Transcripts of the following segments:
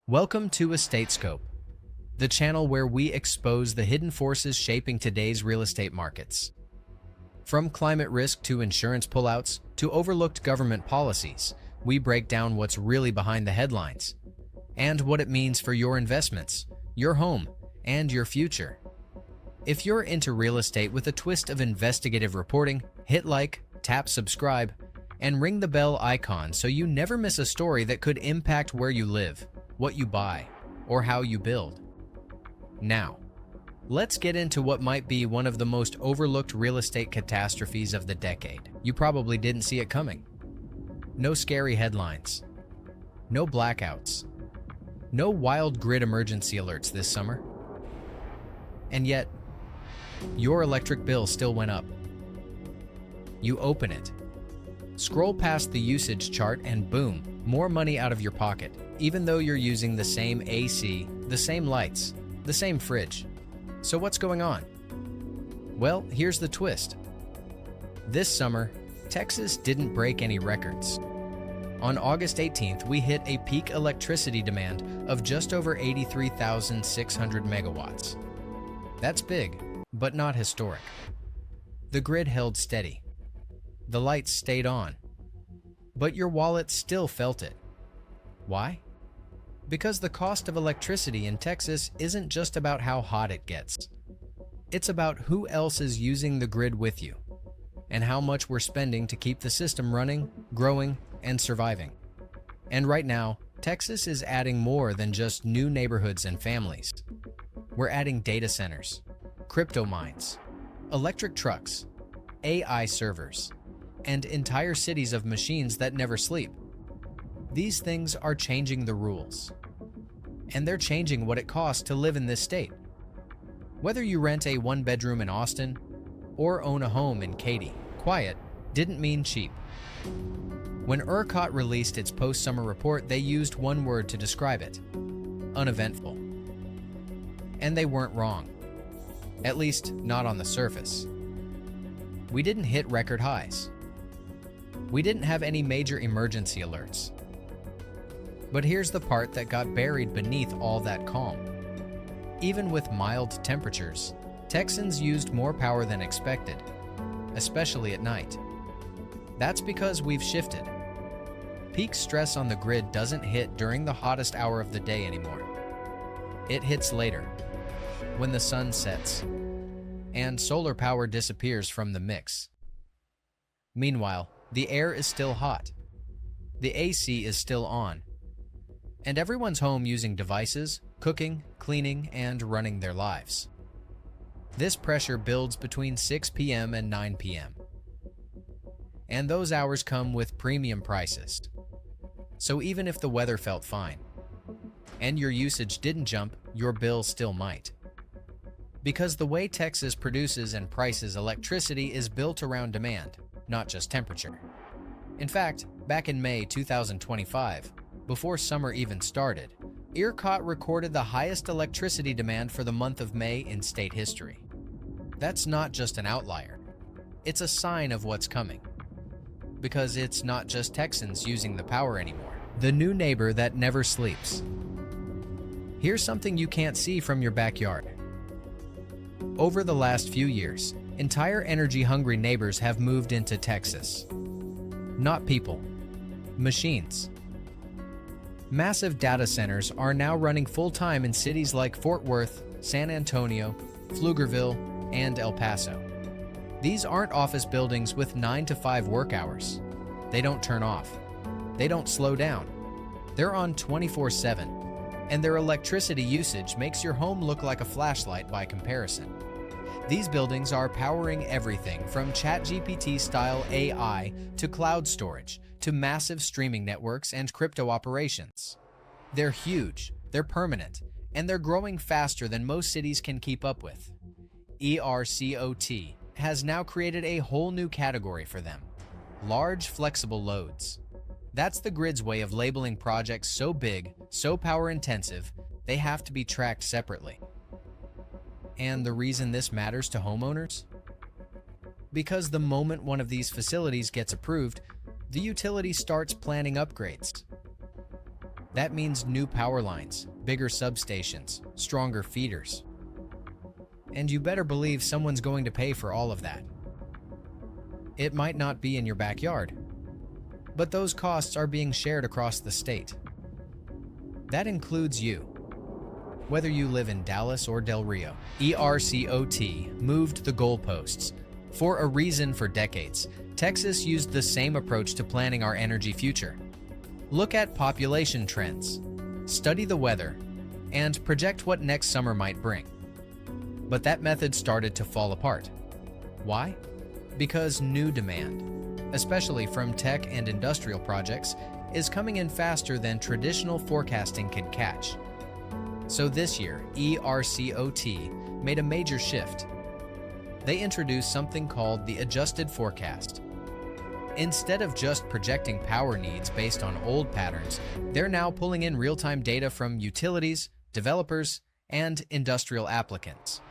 Welcome to EstateScope, the channel where we expose the hidden forces shaping today's real estate markets. From climate risk to insurance pullouts to overlooked government policies, we break down what's really behind the headlines and what it means for your investments, your home, and your future. If you're into real estate with a twist of investigative reporting, hit like, tap subscribe, and ring the bell icon so you never miss a story that could impact where you live, what you buy, or how you build. Now, let's get into what might be one of the most overlooked real estate catastrophes of the decade. You probably didn't see it coming. No scary headlines. No blackouts. No wild grid emergency alerts this summer. And yet, your electric bill still went up. You open it, scroll past the usage chart, and boom, more money out of your pocket, even though you're using the same AC, the same lights, the same fridge. So what's going on? Well, here's the twist. This summer, Texas didn't break any records. On August 18th, we hit a peak electricity demand of just over 83,600 megawatts. That's big, but not historic. The grid held steady. The lights stayed on. But your wallet still felt it. Why? Because the cost of electricity in Texas isn't just about how hot it gets. It's about who else is using the grid with you, and how much we're spending to keep the system running, growing, and surviving. And right now, Texas is adding more than just new neighborhoods and families. We're adding data centers, crypto mines, electric trucks, AI servers, and entire cities of machines that never sleep. These things are changing the rules. And they're changing what it costs to live in this state. Whether you rent a one-bedroom in Austin or own a home in Katy, quiet didn't mean cheap. When ERCOT released its post-summer report, they used one word to describe it: uneventful. And they weren't wrong. At least, not on the surface. We didn't hit record highs. We didn't have any major emergency alerts. But here's the part that got buried beneath all that calm. Even with mild temperatures, Texans used more power than expected, especially at night. That's because we've shifted. Peak stress on the grid doesn't hit during the hottest hour of the day anymore. It hits later, when the sun sets, and solar power disappears from the mix. Meanwhile, the air is still hot. The AC is still on. And everyone's home using devices, cooking, cleaning, and running their lives. This pressure builds between 6 p.m. and 9 p.m. And those hours come with premium prices. So even if the weather felt fine, and your usage didn't jump, your bill still might. Because the way Texas produces and prices electricity is built around demand, not just temperature. In fact, back in May 2025, before summer even started, ERCOT recorded the highest electricity demand for the month of May in state history. That's not just an outlier. It's a sign of what's coming. Because it's not just Texans using the power anymore. The new neighbor that never sleeps. Here's something you can't see from your backyard. Over the last few years, entire energy-hungry neighbors have moved into Texas. Not people, machines. Massive data centers are now running full-time in cities like Fort Worth, San Antonio, Pflugerville, and El Paso. These aren't office buildings with 9 to 5 work hours. They don't turn off. They don't slow down. They're on 24/7, and their electricity usage makes your home look like a flashlight by comparison. These buildings are powering everything from ChatGPT-style AI to cloud storage to massive streaming networks and crypto operations. They're huge, they're permanent, and they're growing faster than most cities can keep up with. ERCOT has now created a whole new category for them: large, flexible loads. That's the grid's way of labeling projects so big, so power-intensive, they have to be tracked separately. And the reason this matters to homeowners? Because the moment one of these facilities gets approved, the utility starts planning upgrades. That means new power lines, bigger substations, stronger feeders. And you better believe someone's going to pay for all of that. It might not be in your backyard, but those costs are being shared across the state. That includes you. Whether you live in Dallas or Del Rio, ERCOT moved the goalposts. For a reason for decades, Texas used the same approach to planning our energy future. Look at population trends, study the weather, and project what next summer might bring. But that method started to fall apart. Why? Because new demand, especially from tech and industrial projects, is coming in faster than traditional forecasting can catch. So this year, ERCOT made a major shift. They introduced something called the adjusted forecast. Instead of just projecting power needs based on old patterns, they're now pulling in real-time data from utilities, developers, and industrial applicants.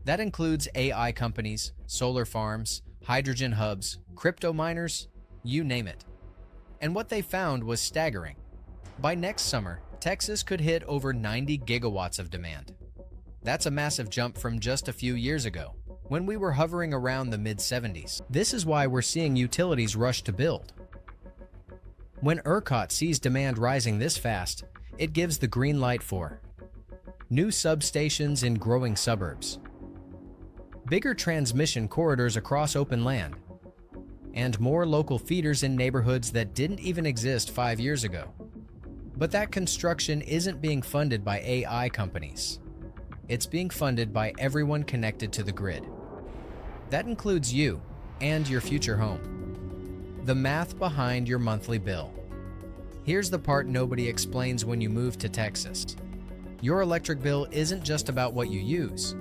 That includes AI companies, solar farms, hydrogen hubs, crypto miners, you name it. And what they found was staggering. By next summer, Texas could hit over 90 gigawatts of demand. That's a massive jump from just a few years ago, when we were hovering around the mid-70s. This is why we're seeing utilities rush to build. When ERCOT sees demand rising this fast, it gives the green light for new substations in growing suburbs, bigger transmission corridors across open land, and more local feeders in neighborhoods that didn't even exist 5 years ago. But that construction isn't being funded by AI companies. It's being funded by everyone connected to the grid. That includes you and your future home. The math behind your monthly bill. Here's the part nobody explains when you move to Texas. Your electric bill isn't just about what you use.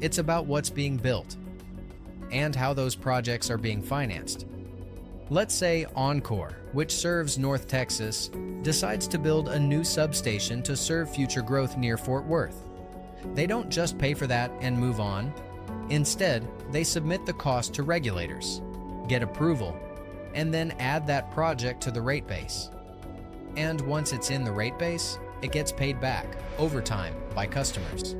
It's about what's being built and how those projects are being financed. Let's say Encore, which serves North Texas, decides to build a new substation to serve future growth near Fort Worth. They don't just pay for that and move on. Instead, they submit the cost to regulators, get approval, and then add that project to the rate base. And once it's in the rate base, it gets paid back, over time, by customers.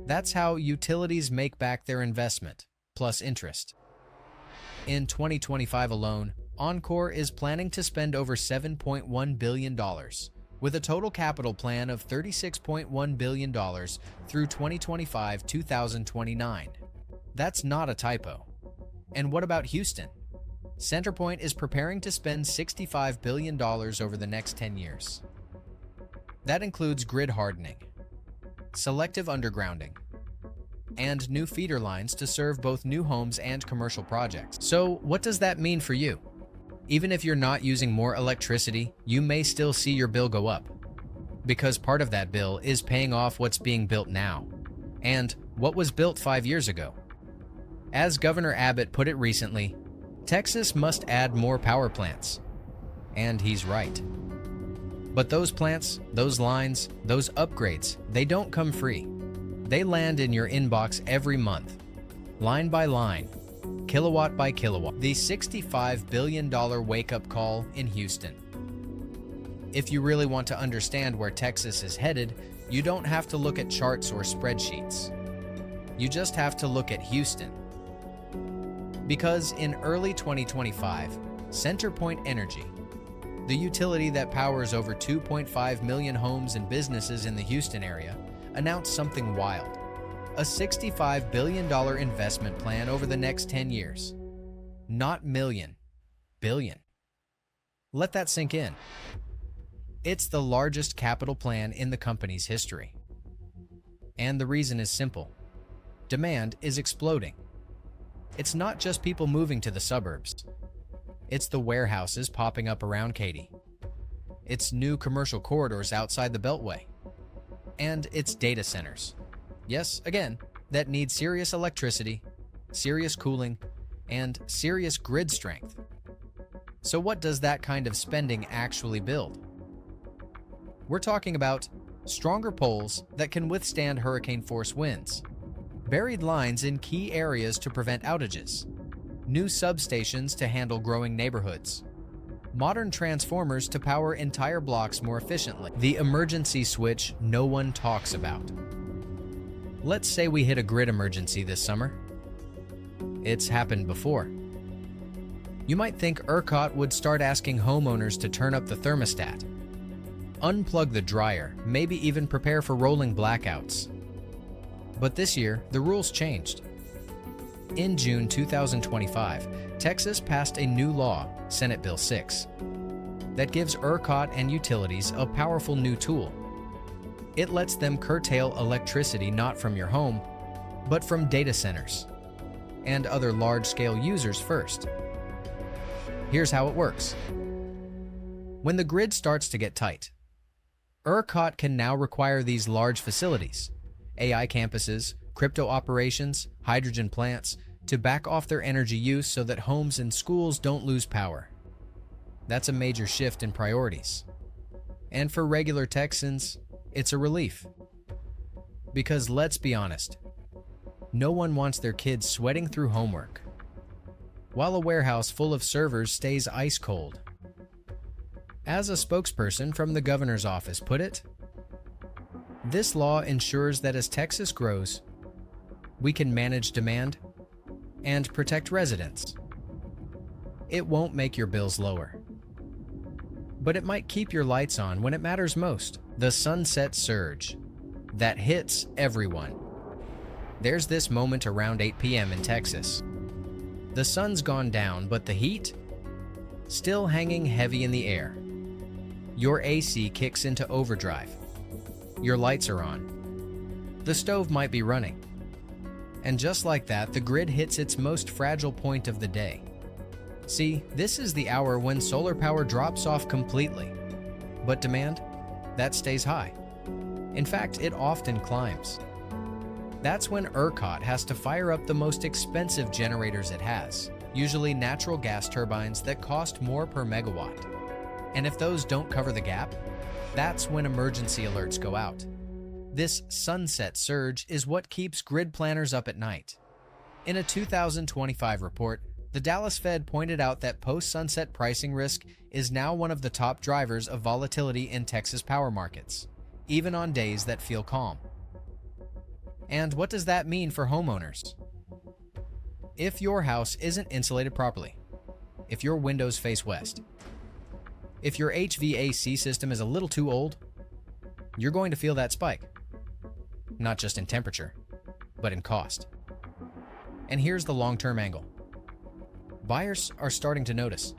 That's how utilities make back their investment, plus interest. In 2025 alone, Encore is planning to spend over $7.1 billion, with a total capital plan of $36.1 billion through 2025-2029. That's not a typo. And what about Houston? CenterPoint is preparing to spend $65 billion over the next 10 years. That includes grid hardening, selective undergrounding, and new feeder lines to serve both new homes and commercial projects. So what does that mean for you? Even if you're not using more electricity, you may still see your bill go up, because part of that bill is paying off what's being built now and what was built 5 years ago. As Governor Abbott put it recently, Texas must add more power plants. And he's right. But those plants, those lines, those upgrades, they don't come free. They land in your inbox every month, line by line, kilowatt by kilowatt. The $65 billion wake-up call in Houston. If you really want to understand where Texas is headed, you don't have to look at charts or spreadsheets. You just have to look at Houston. Because in early 2025, CenterPoint Energy, the utility that powers over 2.5 million homes and businesses in the Houston area, announced something wild. A $65 billion investment plan over the next 10 years. Not million, billion. Let that sink in. It's the largest capital plan in the company's history. And the reason is simple. Demand is exploding. It's not just people moving to the suburbs. It's the warehouses popping up around Katy. It's new commercial corridors outside the Beltway. And it's data centers. Yes, again, that need serious electricity, serious cooling, and serious grid strength. So what does that kind of spending actually build? We're talking about stronger poles that can withstand hurricane-force winds, buried lines in key areas to prevent outages, new substations to handle growing neighborhoods, modern transformers to power entire blocks more efficiently, the emergency switch no one talks about. Let's say we hit a grid emergency this summer. It's happened before. You might think ERCOT would start asking homeowners to turn up the thermostat, unplug the dryer, maybe even prepare for rolling blackouts. But this year, the rules changed. In June 2025, Texas passed a new law, Senate Bill 6, that gives ERCOT and utilities a powerful new tool. It lets them curtail electricity not from your home, but from data centers and other large-scale users first. Here's how it works. When the grid starts to get tight, ERCOT can now require these large facilities, AI campuses, crypto operations, hydrogen plants, to back off their energy use so that homes and schools don't lose power. That's a major shift in priorities. And for regular Texans, it's a relief. Because let's be honest, no one wants their kids sweating through homework, while a warehouse full of servers stays ice cold. As a spokesperson from the governor's office put it, this law ensures that as Texas grows, we can manage demand and protect residents. It won't make your bills lower, but it might keep your lights on when it matters most. The sunset surge that hits everyone. There's this moment around 8 p.m. in Texas. The sun's gone down, but the heat still hanging heavy in the air. Your AC kicks into overdrive. Your lights are on. The stove might be running. And just like that, the grid hits its most fragile point of the day. See, this is the hour when solar power drops off completely. But demand, that stays high. In fact, it often climbs. That's when ERCOT has to fire up the most expensive generators it has, usually natural gas turbines that cost more per megawatt. And if those don't cover the gap, that's when emergency alerts go out. This sunset surge is what keeps grid planners up at night. In a 2025 report, the Dallas Fed pointed out that post-sunset pricing risk is now one of the top drivers of volatility in Texas power markets, even on days that feel calm. And what does that mean for homeowners? If your house isn't insulated properly, if your windows face west, if your HVAC system is a little too old, you're going to feel that spike. Not just in temperature, but in cost. And here's the long-term angle. Buyers are starting to notice.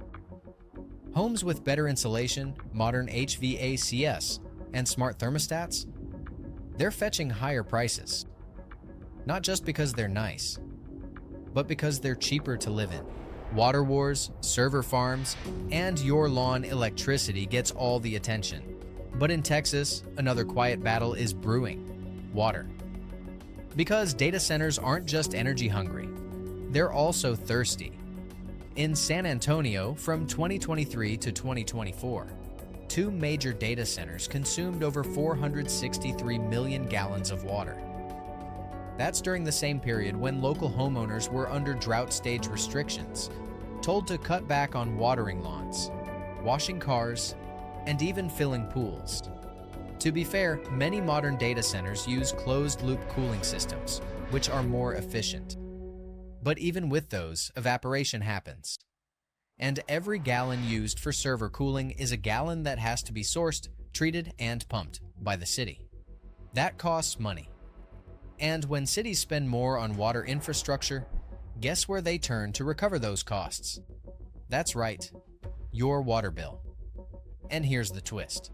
Homes with better insulation, modern HVACs, and smart thermostats, they're fetching higher prices. Not just because they're nice, but because they're cheaper to live in. Water wars, server farms, and your lawn electricity gets all the attention. But in Texas, another quiet battle is brewing: water. Because data centers aren't just energy hungry, they're also thirsty. In San Antonio, from 2023 to 2024, 2 major data centers consumed over 463 million gallons of water. That's during the same period when local homeowners were under drought stage restrictions, told to cut back on watering lawns, washing cars, and even filling pools. To be fair, many modern data centers use closed-loop cooling systems, which are more efficient. But even with those, evaporation happens. And every gallon used for server cooling is a gallon that has to be sourced, treated, and pumped by the city. That costs money. And when cities spend more on water infrastructure, guess where they turn to recover those costs? That's right, your water bill. And here's the twist.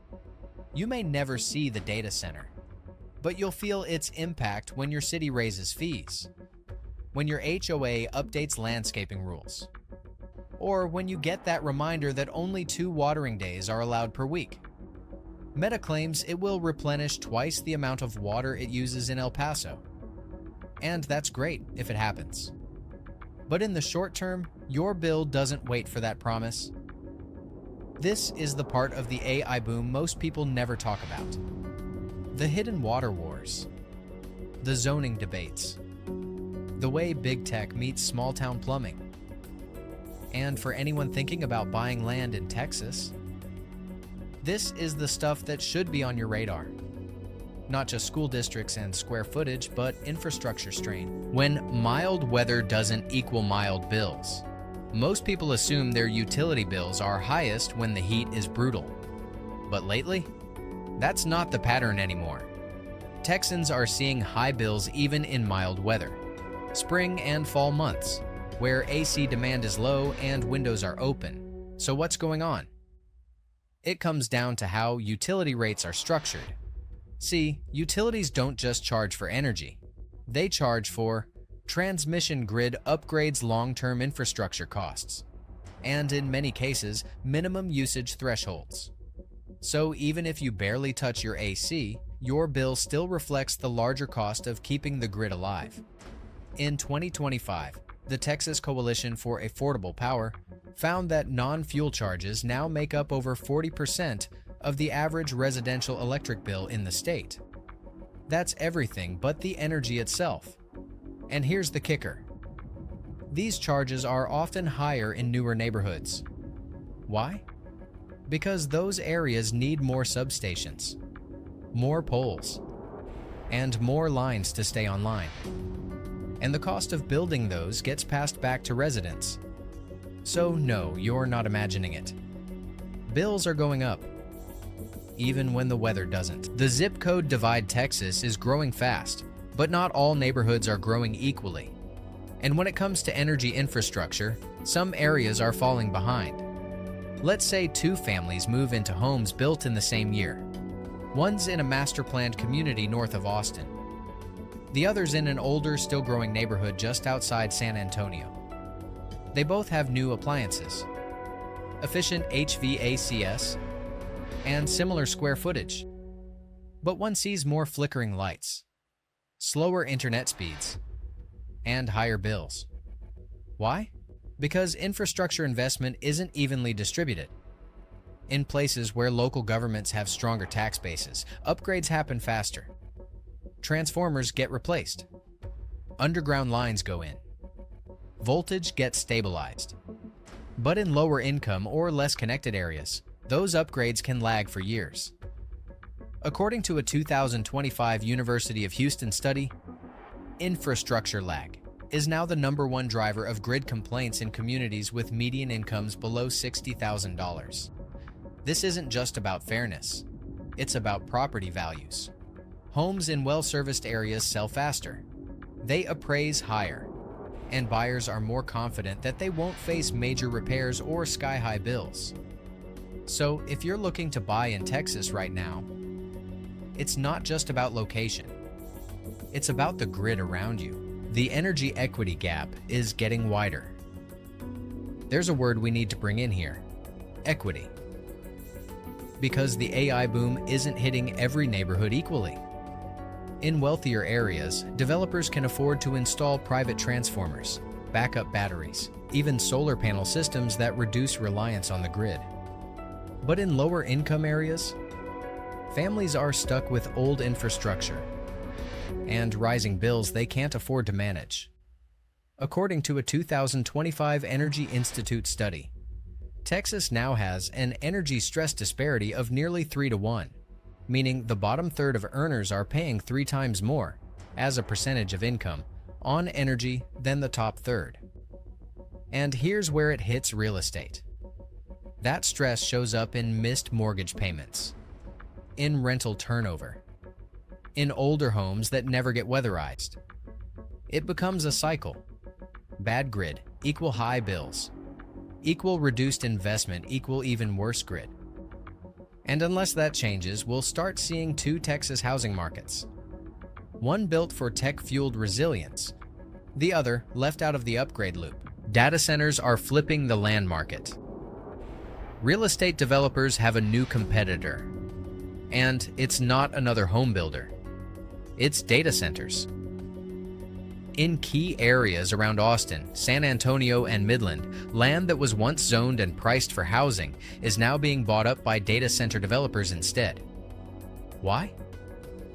You may never see the data center, but you'll feel its impact when your city raises fees, when your HOA updates landscaping rules, or when you get that reminder that only 2 watering days are allowed per week. Meta claims it will replenish twice the amount of water it uses in El Paso. And that's great if it happens. But in the short term, your bill doesn't wait for that promise. This is the part of the AI boom most people never talk about. The hidden water wars, the zoning debates, the way big tech meets small town plumbing. And for anyone thinking about buying land in Texas, this is the stuff that should be on your radar. Not just school districts and square footage, but infrastructure strain. When mild weather doesn't equal mild bills, most people assume their utility bills are highest when the heat is brutal. But lately, that's not the pattern anymore. Texans are seeing high bills even in mild weather, spring and fall months, where AC demand is low and windows are open. So what's going on? It comes down to how utility rates are structured. See, utilities don't just charge for energy. They charge for transmission grid upgrades, long-term infrastructure costs, and in many cases, minimum usage thresholds. So even if you barely touch your AC, your bill still reflects the larger cost of keeping the grid alive. In 2025, the Texas Coalition for Affordable Power found that non-fuel charges now make up over 40% of the average residential electric bill in the state. That's everything but the energy itself. And here's the kicker. These charges are often higher in newer neighborhoods. Why? Because those areas need more substations, more poles, and more lines to stay online. And the cost of building those gets passed back to residents. So no, you're not imagining it. Bills are going up, even when the weather doesn't. The zip code divide Texas is growing fast, but not all neighborhoods are growing equally. And when it comes to energy infrastructure, some areas are falling behind. Let's say two families move into homes built in the same year. One's in a master-planned community north of Austin. The other's in an older, still growing neighborhood just outside San Antonio. They both have new appliances, efficient HVACs, and similar square footage. But one sees more flickering lights, slower internet speeds, and higher bills. Why? Because infrastructure investment isn't evenly distributed. In places where local governments have stronger tax bases, upgrades happen faster. Transformers get replaced. Underground lines go in. Voltage gets stabilized. But in lower income or less connected areas, those upgrades can lag for years. According to a 2025 University of Houston study, infrastructure lag is now the #1 driver of grid complaints in communities with median incomes below $60,000. This isn't just about fairness. It's about property values. Homes in well-serviced areas sell faster. They appraise higher, and buyers are more confident that they won't face major repairs or sky-high bills. So if you're looking to buy in Texas right now, it's not just about location. It's about the grid around you. The energy equity gap is getting wider. There's a word we need to bring in here: equity. Because the AI boom isn't hitting every neighborhood equally. In wealthier areas, developers can afford to install private transformers, backup batteries, even solar panel systems that reduce reliance on the grid. But in lower income areas, families are stuck with old infrastructure and rising bills they can't afford to manage. According to a 2025 Energy Institute study, Texas now has an energy stress disparity of nearly 3-to-1, meaning the bottom third of earners are paying 3 times more, as a percentage of income, on energy than the top third. And here's where it hits real estate. That stress shows up in missed mortgage payments, in rental turnover, in older homes that never get weatherized. It becomes a cycle. Bad grid equal high bills, equal reduced investment equal even worse grid. And unless that changes, we'll start seeing 2 Texas housing markets. One built for tech-fueled resilience, the other left out of the upgrade loop. Data centers are flipping the land market. Real estate developers have a new competitor. And it's not another home builder. It's data centers. In key areas around Austin, San Antonio, and Midland, land that was once zoned and priced for housing is now being bought up by data center developers instead. Why?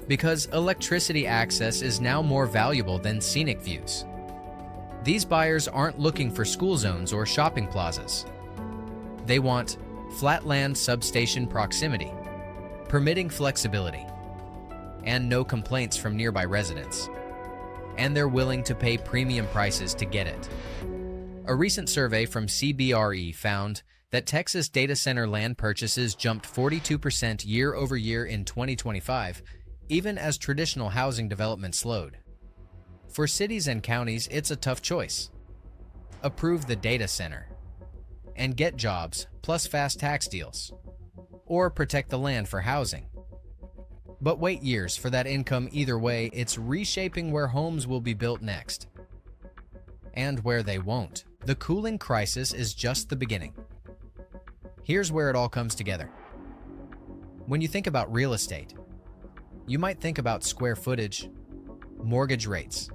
Because electricity access is now more valuable than scenic views. These buyers aren't looking for school zones or shopping plazas. They want flatland substation proximity, permitting flexibility, and no complaints from nearby residents. And they're willing to pay premium prices to get it. A recent survey from CBRE found that Texas data center land purchases jumped 42% year over year in 2025, even as traditional housing development slowed. For cities and counties, it's a tough choice. Approve the data center and get jobs plus fast tax deals, or protect the land for housing. But wait years for that income either way. It's reshaping where homes will be built next and where they won't. The cooling crisis is just the beginning. Here's where it all comes together. When you think about real estate, you might think about square footage, mortgage rates,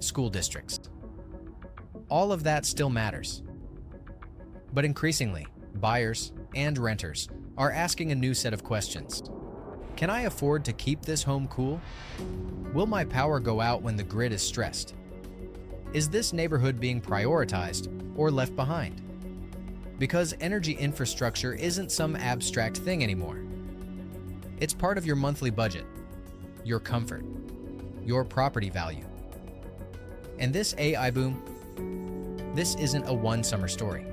school districts. All of that still matters. But increasingly, buyers and renters are asking a new set of questions. Can I afford to keep this home cool? Will my power go out when the grid is stressed? Is this neighborhood being prioritized or left behind? Because energy infrastructure isn't some abstract thing anymore. It's part of your monthly budget, your comfort, your property value. And this AI boom, this isn't a one summer story.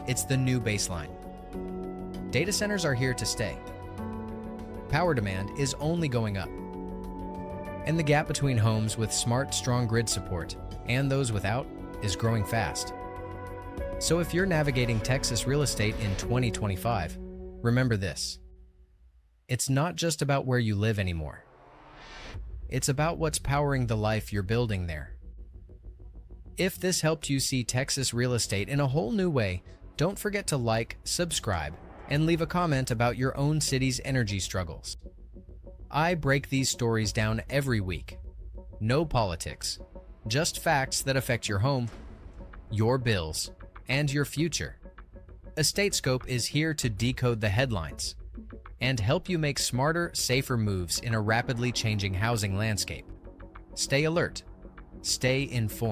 It's the new baseline. Data centers are here to stay. Power demand is only going up. And the gap between homes with smart, strong grid support and those without is growing fast. So if you're navigating Texas real estate in 2025, remember this. It's not just about where you live anymore. It's about what's powering the life you're building there. If this helped you see Texas real estate in a whole new way, don't forget to like, subscribe, and leave a comment about your own city's energy struggles. I break these stories down every week. No politics, just facts that affect your home, your bills, and your future. EstateScope is here to decode the headlines and help you make smarter, safer moves in a rapidly changing housing landscape. Stay alert, stay informed.